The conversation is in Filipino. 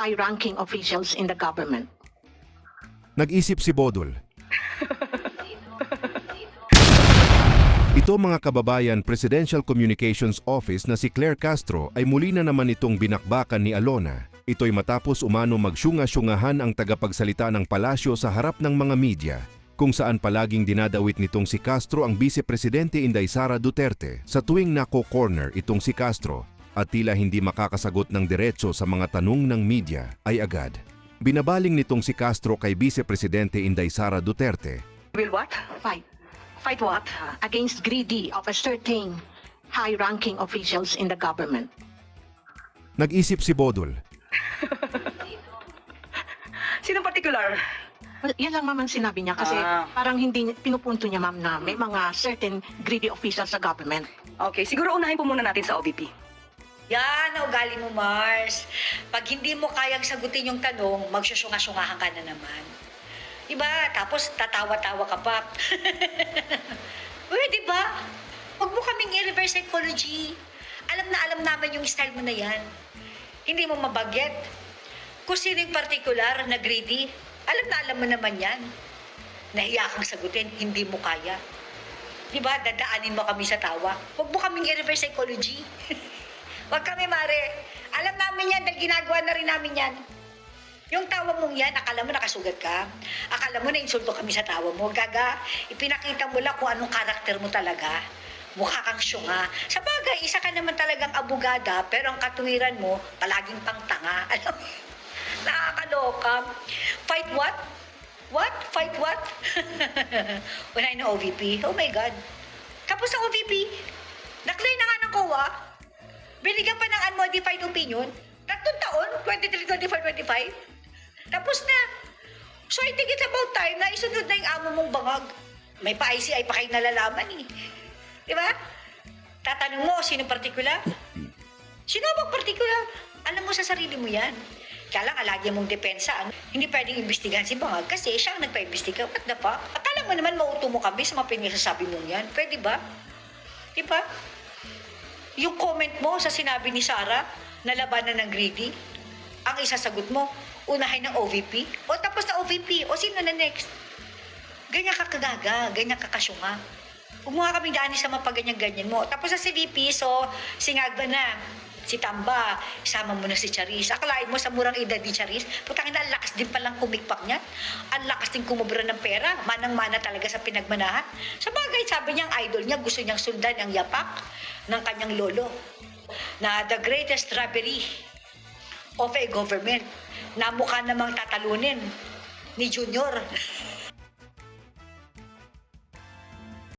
high-ranking officials in the government. Nag-isip si Bodol. Ito mga kababayan, Presidential Communications Office na si Claire Castro ay muli na naman itong binakbakan ni Alona. Ito'y matapos umano magsyunga-syungahan ang tagapagsalita ng palasyo sa harap ng mga media, kung saan palaging dinadawit nitong si Castro ang Vice Presidente Inday Sara Duterte sa tuwing nako-corner itong si Castro at tila hindi makakasagot ng diretso sa mga tanong ng media ay agad binabaling nitong si Castro kay Vice Presidente Inday Sara Duterte. Will what? Fight. Fight what? Against greedy of a certain high-ranking officials in the government. Nag-isip si Bodol. Sino particular? Well, yan lang ma'am ang sinabi niya kasi parang hindi pinupunto niya ma'am na may mga certain greedy officials sa government. Okay, siguro unahin po muna natin sa OVP. Yan, ugali mo, Mars. Pag hindi mo kayang sagutin yung tanong, magsusunga-sungahan ka na naman. Diba? Tapos tatawa-tawa ka pa. Uy, diba? Huwag mo kaming i-reverse psychology. Alam na alam naman yung style mo na yan. Hindi mo mabaget. Kung sino yung particular na greedy, alam mo naman yan. Nahiya kang sagutin, hindi mo kaya. Diba? Dadaanin mo kami sa tawa. Huwag mo kaming i-reverse psychology. Huwag kami, Mare. Alam namin yan dahil ginagawa na rin namin yan. Yung tawa mong yan, akala mo nakasugat ka. Akala mo na-insulto kami sa tawa mo. Gaga, ipinakita mo lang kung anong karakter mo talaga. Mukha kang syunga. Sa bagay, isa ka naman talagang abogada, pero ang katuwiran mo, palaging pang tanga. Alam mo, nakakaloka. Fight what? What? Fight what? Wala na OVP. Oh my God. Tapos ang OVP, na-clear na nga ng COA. Binigyan pa ng unmodified opinion. 3 taon, 23, 24, 25. Tapos na. So I think it's about time na isunod na yung amo mong bangag. May pa-ICI pa kayo nalalaman eh. Di ba? Tatanong mo, sino partikular? Sino bang partikular? Alam mo sa sarili mo yan. Kaya lang, alagyan mong depensa. Hindi pwedeng imbestigahan si bangag kasi siya ang nagpa-imbestiga. What the fuck? Akala mo naman mauto mo kami sa mga pinagsasabi mong yan. Pwede ba? Di ba? Yung comment mo sa sinabi ni Sara na labanan ng greedy, ang isasagot mo, unahin ng OVP, o tapos na OVP, o sino na next? Ganyan ka kagaga, ganyan ka kasyunga. Huwag mo nga kaming daanin sa mga ganyan-ganyan mo. Tapos sa CVP, so, singagba na. Si Tamba, isama mo na si Charis. Akalain mo sa murang edad ni Charis, putangin na, ang lakas din palang kumikpak niya. Ang lakas din kumubra ng pera. Manang-mana talaga sa pinagmanahan. Sa bagay, sabi niya, ang idol niya, gusto niyang sundan ang yapak ng kanyang lolo. Na the greatest robbery of a government na mukha namang tatalunin ni Junior.